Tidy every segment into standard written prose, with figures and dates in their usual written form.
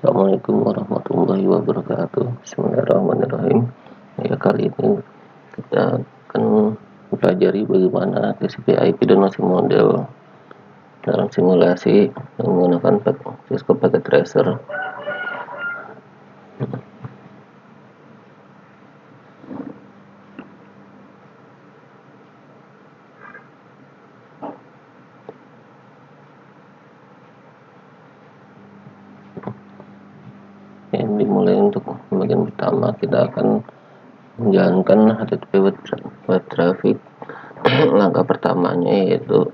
Assalamualaikum warahmatullahi wabarakatuh. Bismillahirrahmanirrahim. Ya, kali ini kita akan mempelajari bagaimana TCP IP dan masing model dalam simulasi menggunakan Cisco Packet Tracer. Yang dimulai untuk bagian pertama, kita akan menjalankan HTTP web traffic. Langkah pertamanya yaitu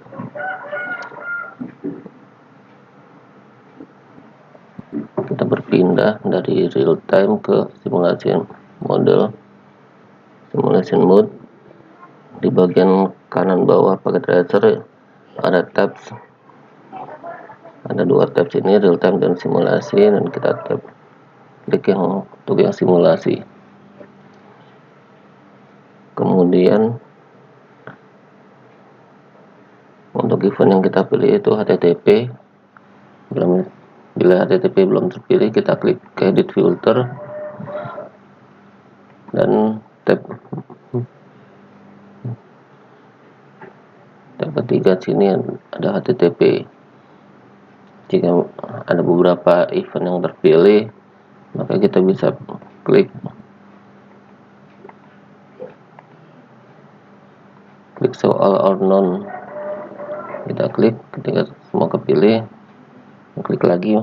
kita berpindah dari real time ke simulation mode. Di bagian kanan bawah paket tracer ada tabs, ada dua tabs ini, real time dan simulasi, dan kita klik yang untuk yang simulasi. Kemudian untuk event yang kita pilih itu HTTP. Bila HTTP belum terpilih, kita klik edit filter dan tab ketiga sini ada HTTP. Jika ada beberapa event yang terpilih, maka kita bisa klik show all or none. Kita klik, ketika semua kepilih, klik lagi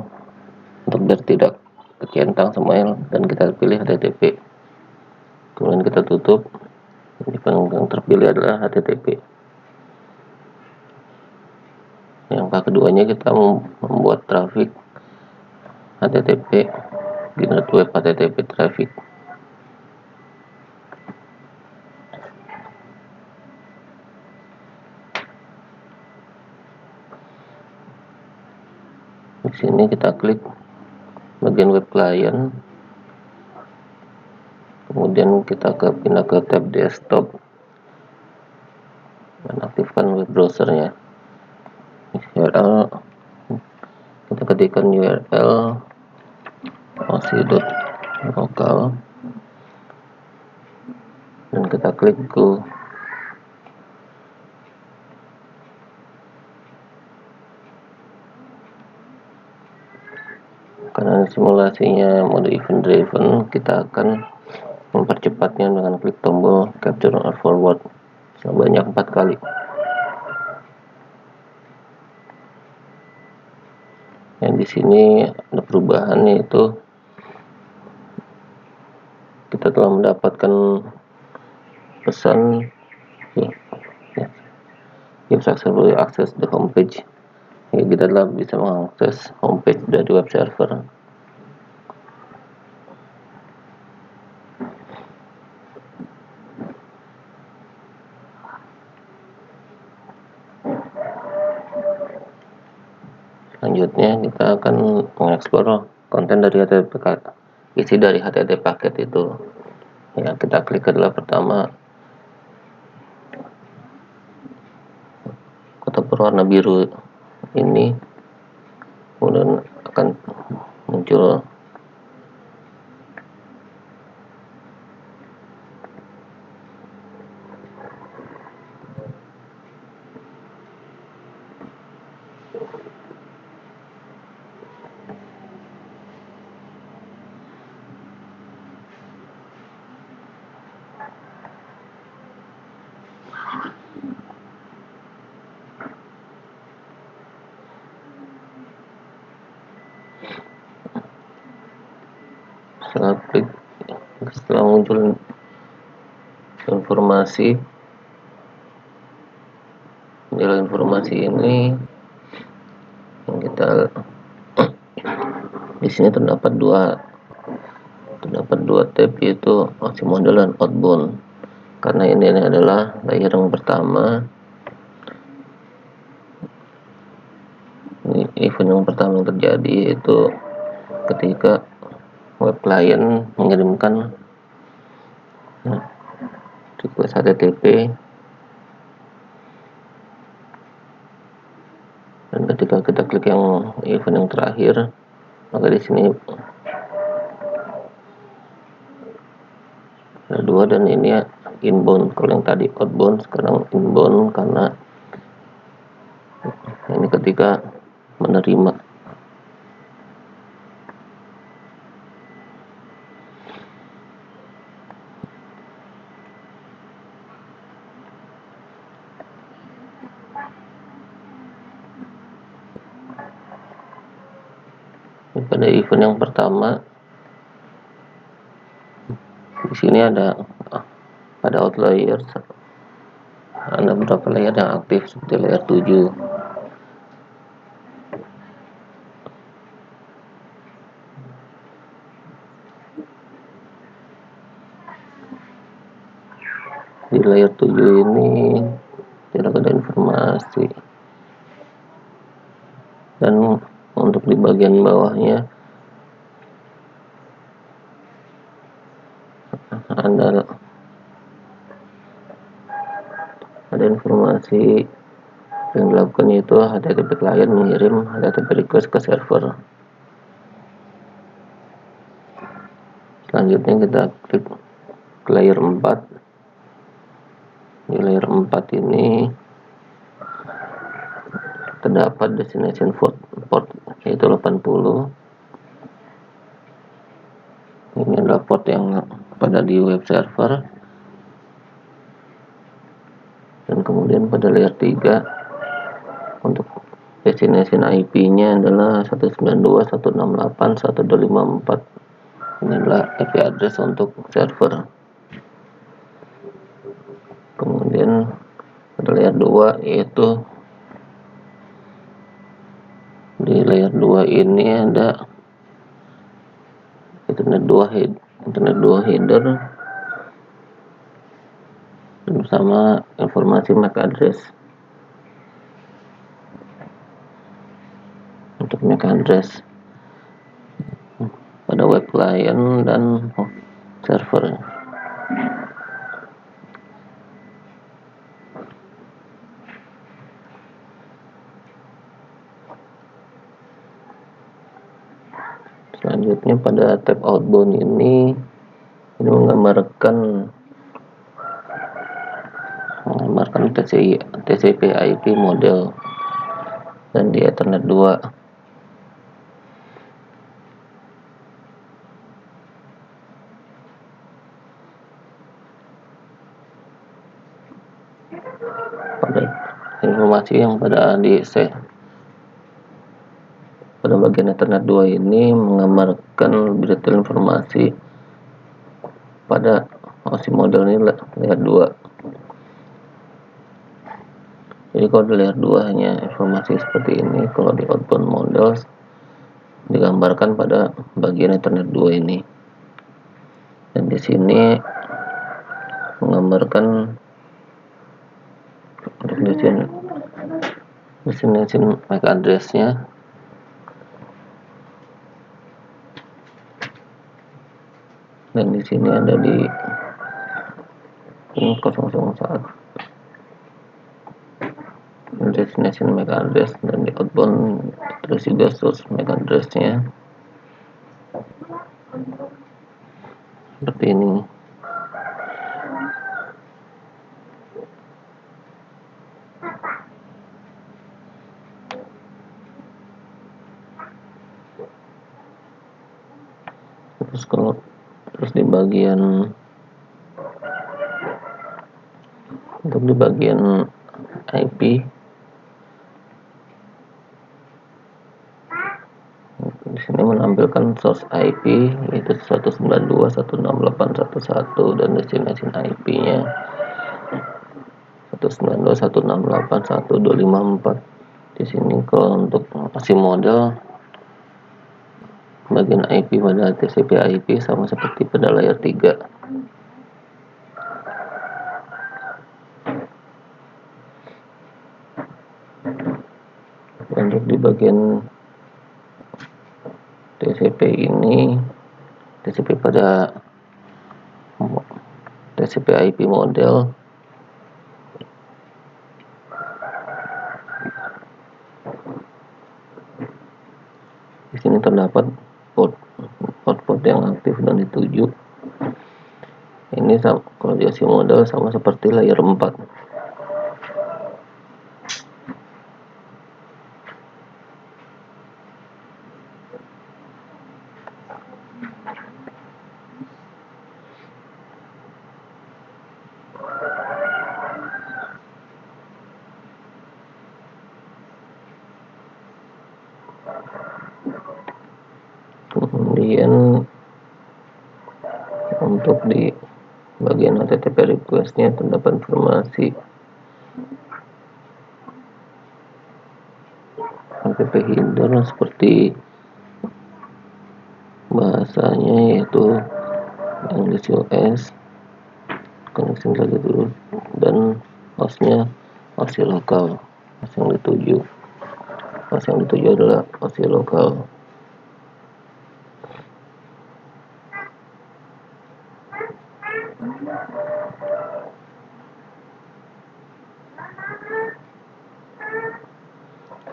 untuk biar tidak kecentang semuanya, dan kita pilih HTTP. Kemudian kita tutup. Event yang terpilih adalah HTTP. Yang keduanya, kita membuat traffic HTTP, generate web HTTP traffic. Di sini kita klik bagian web client, kemudian kita pindah ke tab desktop dan aktifkan web browsernya. URL, kita ketikkan URL oc.local dan kita klik go. Karena simulasinya mode event driven, kita akan mempercepatnya dengan klik tombol capture or forward sebanyak 4 kali. Yang di sini ada perubahan, yaitu kita telah mendapatkan pesan you successfully access the homepage. Ya, kita telah bisa mengakses homepage dari web server. Selanjutnya kita akan mengeksplor konten dari isi dari HTTP paket itu. Ya, kita klik adalah pertama kotak berwarna biru ini, kemudian akan muncul setelah muncul informasi ini, yang kita di sini terdapat dua tab, yaitu masing model dan outbound. Karena ini adalah layer yang pertama, event yang pertama yang terjadi yaitu ketika web client mengirimkan request HTTP, dan ketika kita klik yang event yang terakhir, Maka di sini ada dua, dan ini ya inbound. Kalau yang tadi outbound, sekarang inbound, karena ini ketika menerima. Pada event yang pertama, di sini ada outlier, ada beberapa layer yang aktif seperti layer 7. Di layer 7 ini tidak ada informasi, dan untuk di bagian bawahnya ada informasi yang dilakukan, yaitu HTTP client mengirim HTTP request ke server. Selanjutnya kita klik ke layer 4. Di layer 4 ini terdapat destination port yaitu 80. Ini adalah port yang pada di web server. Dan kemudian pada layer 3 untuk destination IP-nya adalah 192.168.1.254. Ini adalah IP address untuk server. Kemudian pada layer 2, yaitu di layer 2 ini ada internet 2 header bersama informasi MAC address. Untuk MAC address pada web client dan server. Selanjutnya pada tab outbound ini menggambarkan TCP/IP model dan di Ethernet 2. Pada informasi yang pada pada bagian Ethernet 2 ini menggambarkan detail informasi pada OSI model ini layer 2. Jadi kalau di layer 2 hanya informasi seperti ini. Kalau di outbound model digambarkan pada bagian Ethernet 2 ini. Dan di sini menggambarkan untuk destination MAC address-nya. Dan di sini ada di 001 destination MAC address, dan di outbound terus juga source MAC address-nya seperti ini. Terus di bagian IP, di sini menampilkan source IP yaitu 192.168.1.1 dan destination IP-nya 192.168.1.254. Di sini kalau untuk OSI model bagian IP pada TCP/IP sama seperti pada layer 3. Untuk di bagian TCP ini, TCP pada TCP/IP model di sini terdapat port yang aktif dan dituju. Ini kalau di OSI model sama seperti layer 4. Kemudian untuk di bagian HTTP request-nya terdapat informasi HTTP header seperti bahasanya yaitu English US, connection lagi dulu, dan hostnya OSI lokal. Host yang dituju adalah OSI lokal.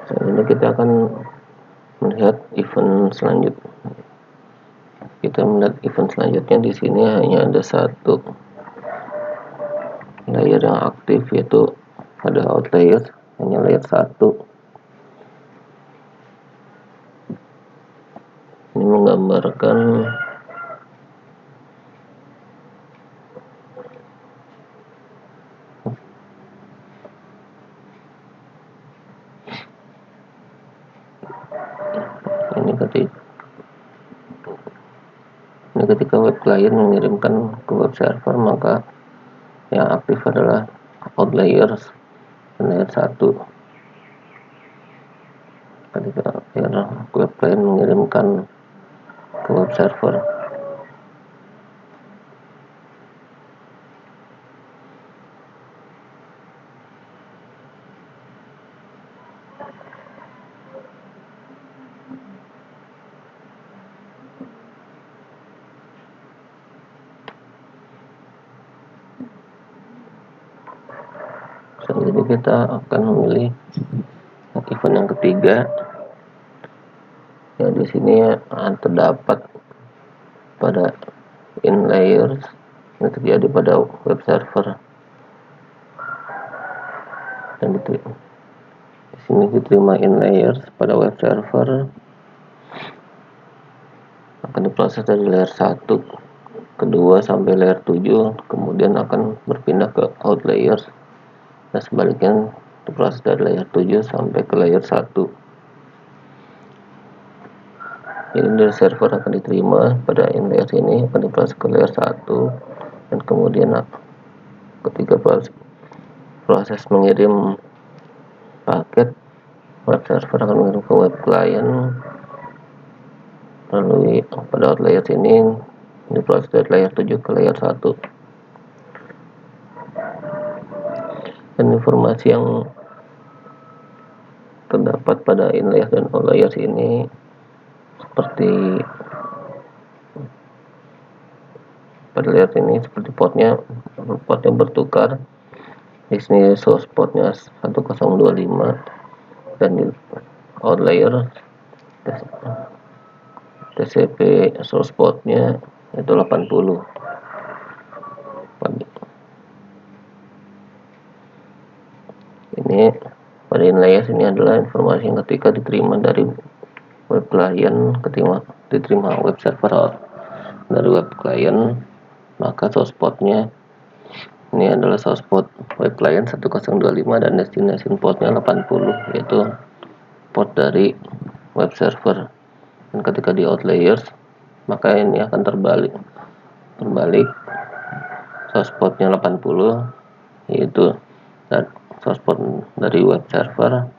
Selanjutnya kita akan melihat event selanjutnya. Kita melihat event selanjutnya. Di sini hanya ada satu layer yang aktif, yaitu ada outlier, hanya layer 1. Ini menggambarkan ini ketika web client mengirimkan ke web server, maka yang aktif adalah outliers dan layer 1. Ketika web client mengirimkan ke web server, selanjutnya kita akan memilih event yang ketiga. Ya, di sini terdapat pada in layers yang terjadi pada web server, dan di sini diterima in layers pada web server akan diproses dari layer 1, kedua sampai layer 7, kemudian akan berpindah ke out layers, dan sebaliknya diproses dari layer 7 sampai ke layer 1. Jadi dari server akan diterima pada in layers ini, akan diproses ke layer 1, dan kemudian ketika proses mengirim paket, web server akan mengirim ke web client. Lalu pada out layers ini diproses dari layer 7 ke layer 1. Dan informasi yang terdapat pada in layers dan out layers ini seperti pada layer ini seperti portnya bertukar. Di sini source portnya 1025, dan di out layer TCP source portnya itu 80. Ini pada in layers ini adalah informasi yang ketika diterima dari web client, diterima web server dari web client, maka source portnya ini adalah source port web client 1025 dan destination portnya 80, yaitu port dari web server. Dan ketika di out layers, maka ini akan terbalik source portnya 80, yaitu source port dari web server,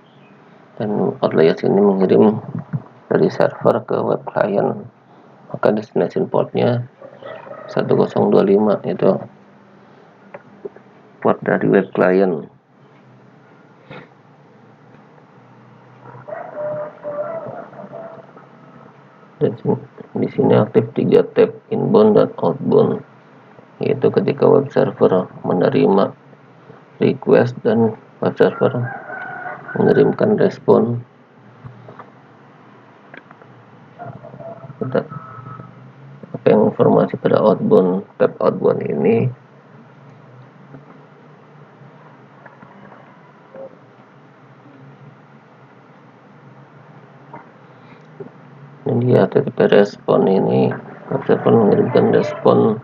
dan out layers ini mengirim dari server ke web client, maka destination portnya 1025, itu port dari web client. Dan di sini aktif 3 tab, inbound dan outbound, yaitu ketika web server menerima request dan web server mengirimkan respon. kita pakai informasi pada outbound, tab outbound ini. Dan di HTTP respon ini, server mengirimkan respon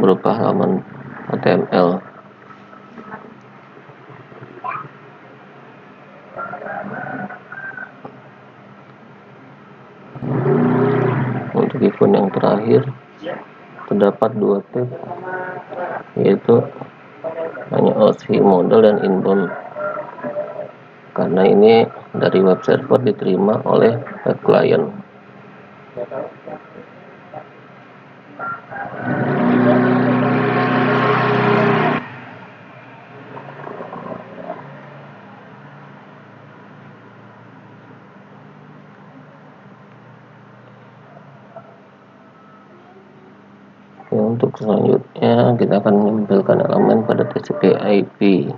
berupa halaman HTML. Untuk event yang terakhir terdapat dua tab, yaitu hanya OSI model dan inbound, karena ini dari web server diterima oleh web client. Untuk selanjutnya kita akan menempelkan elemen pada TCP/IP.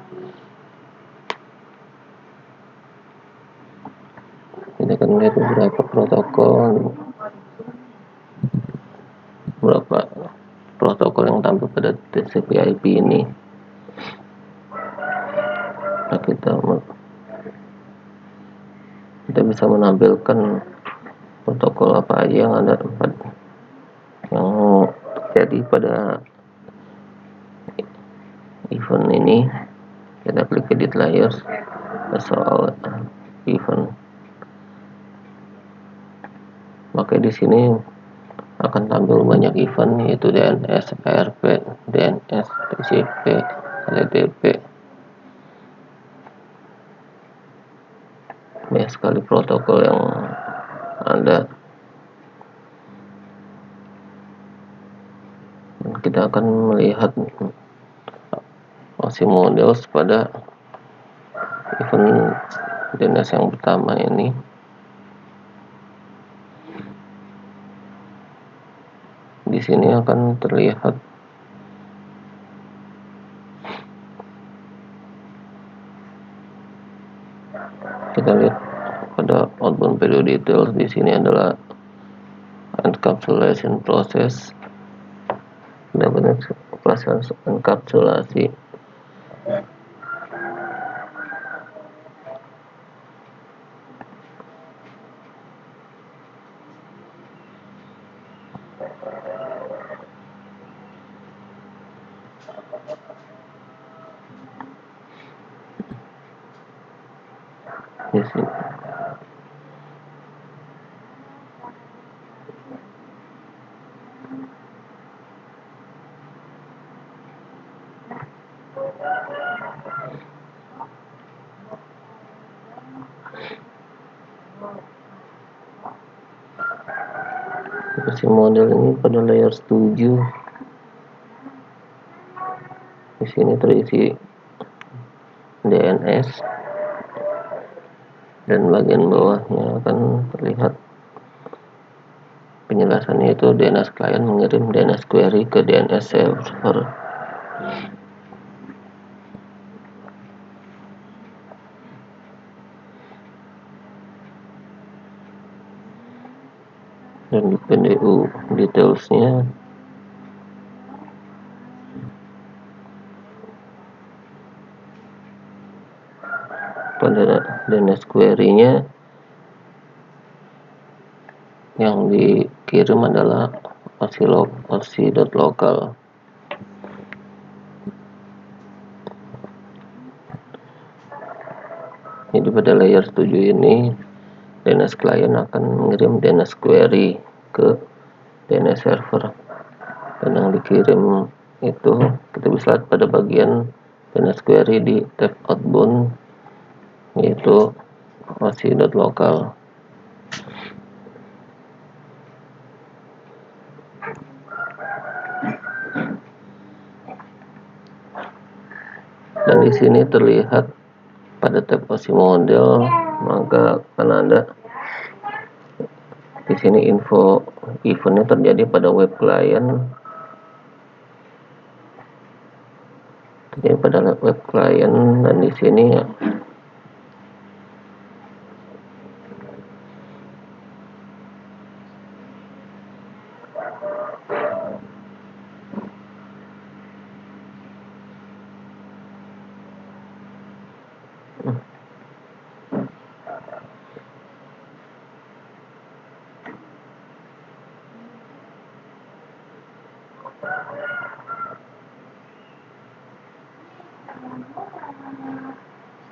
Kita akan melihat beberapa protokol yang tampil pada TCP/IP ini. Nah, kita bisa menampilkan protokol apa aja yang ada yang terjadi pada event ini. Kita klik edit layers soal event, maka di sini akan tampil banyak event, yaitu DNS, ARP, DNS, TCP, HTTP. Banyak sekali protokol yang ada. Kita akan melihat OSI model pada event DNS yang pertama ini. Di sini akan terlihat kita lihat pada outbound period details. Di sini adalah encapsulation process, dapat proses enkapsulasi. Di sini OSI model ini pada layer 7. Di sini terisi DNS, dan bagian bawahnya akan terlihat penjelasannya, yaitu DNS client mengirim DNS query ke DNS server. Dan di PDU detailsnya pada DNS query-nya yang dikirim adalah OSI.local. Jadi pada layer 7 ini DNS client akan mengirim DNS query ke DNS server, dan yang dikirim itu kita bisa lihat pada bagian DNS query di tab outbound, yaitu OSI.local. Dan di sini terlihat pada tab OSI model, maka akan ada di sini info eventnya terjadi pada web client, dan di sini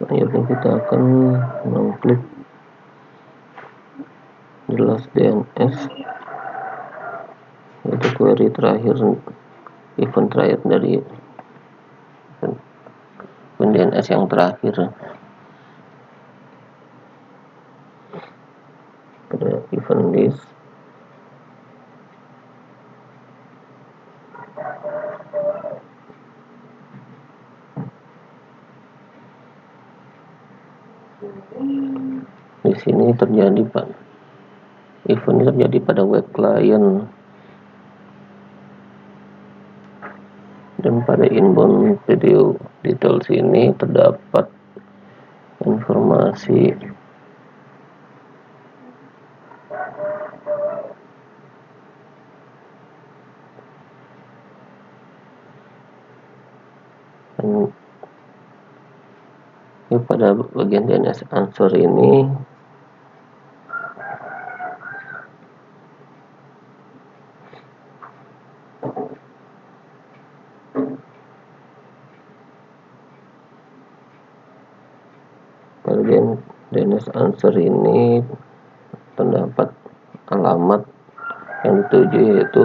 Selanjutnya kita akan mengklik jelas DNS, yaitu query terakhir, event terakhir dari event DNS yang terakhir. Pada event list di sini terjadi event terjadi pada web client, dan pada inbound video details ini terdapat informasi pada bagian DNS answer ini bagian DNS answer ini terdapat alamat yang dituju, yaitu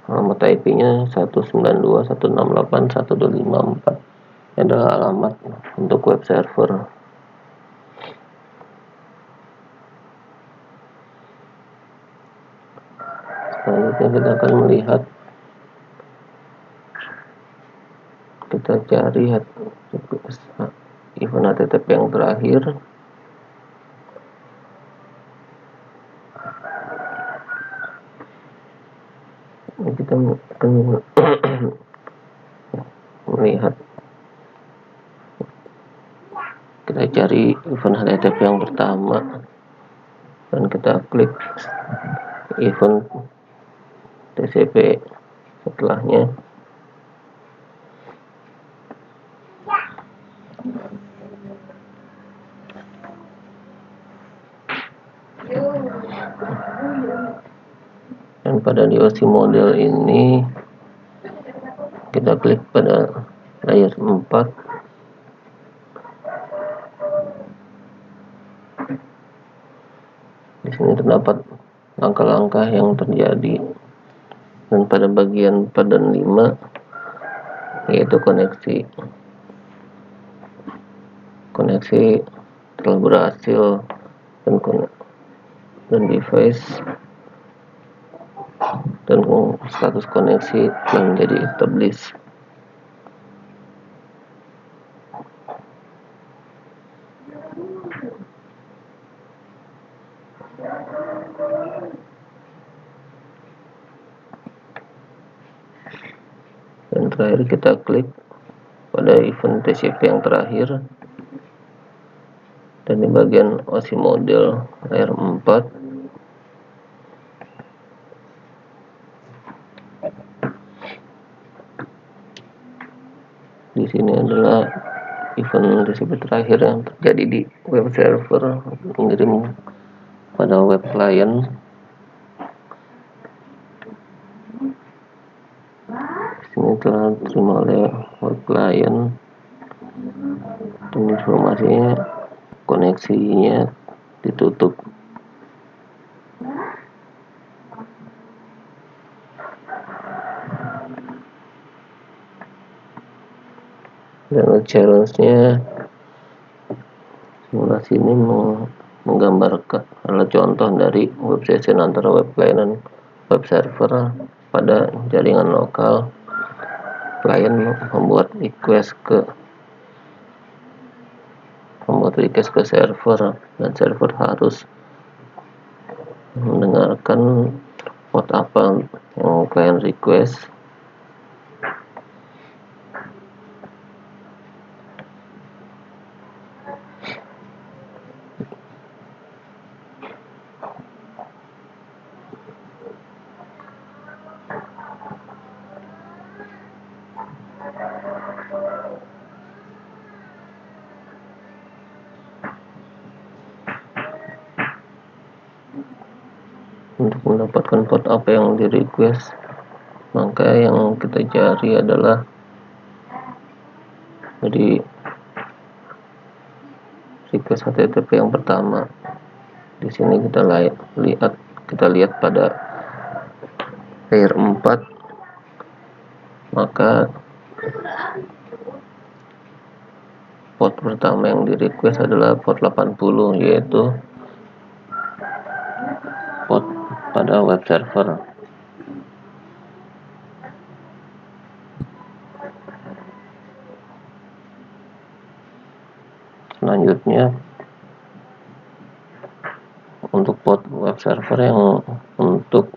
alamat IP-nya 192.168.1.254. Ini adalah alamat untuk web server. Selanjutnya kita akan melihat, kita cari event HTTP yang terakhir. Kita akan melihat, kita cari event HTTP yang pertama dan kita klik event TCP setelahnya. Dan pada DOC model ini kita klik pada layer 4. Di sini terdapat langkah-langkah yang terjadi, dan pada bagian 4 dan 5 yaitu koneksi telah berhasil, dan device dan status koneksi yang menjadi established. Dan terakhir kita klik pada event TCP yang terakhir, dan di bagian OSI model layer 4 di sini adalah event TCP terakhir yang terjadi di web server mengirim pada web client. Di sini telah diterima oleh web client, dan informasinya koneksinya ditutup. Dan challenge-nya, simulasi ini menggambarkan adalah contoh dari web session antara web client dan web server. Pada jaringan lokal, client membuat request ke server, dan server harus mendengarkan port apa yang client request. Untuk mendapatkan port apa yang di request, maka yang kita cari adalah dari request HTTP yang pertama. Di sini kita lihat pada layer 4, maka port pertama yang di request adalah port 80, yaitu port pada web server. Selanjutnya, untuk port web server yang untuk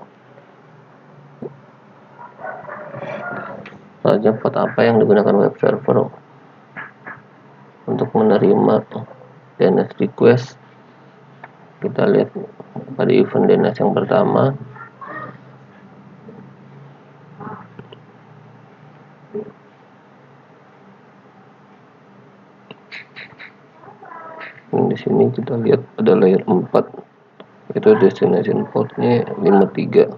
port apa yang digunakan web server untuk menerima DNS request, kita lihat pada event DNS yang pertama. Di sini kita lihat pada layer 4, itu destination portnya 53.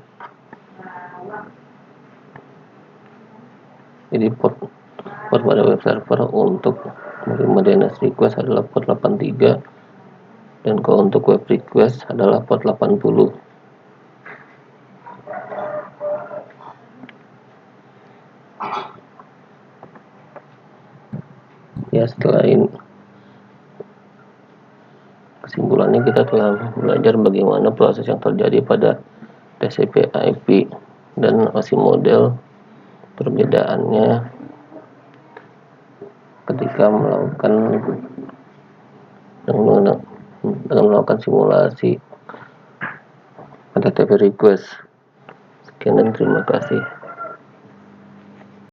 Jadi port pada web server untuk menerima DNS request adalah port 83, dan kalau untuk web request adalah port 80. Ya, setelah ini kesimpulannya, kita telah belajar bagaimana proses yang terjadi pada TCP/IP dan OSI model, perbedaannya ketika dengan melakukan simulasi HTTP request. Sekian dan terima kasih.